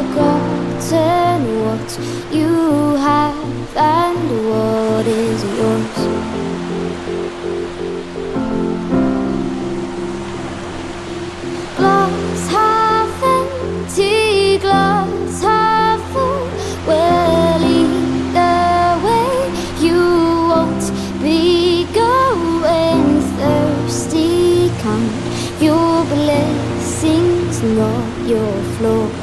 Forgotten what you have and what is yours. Glass half empty, glass half full. Well, either way you won't be going thirsty. Count your blessings, not your flaws.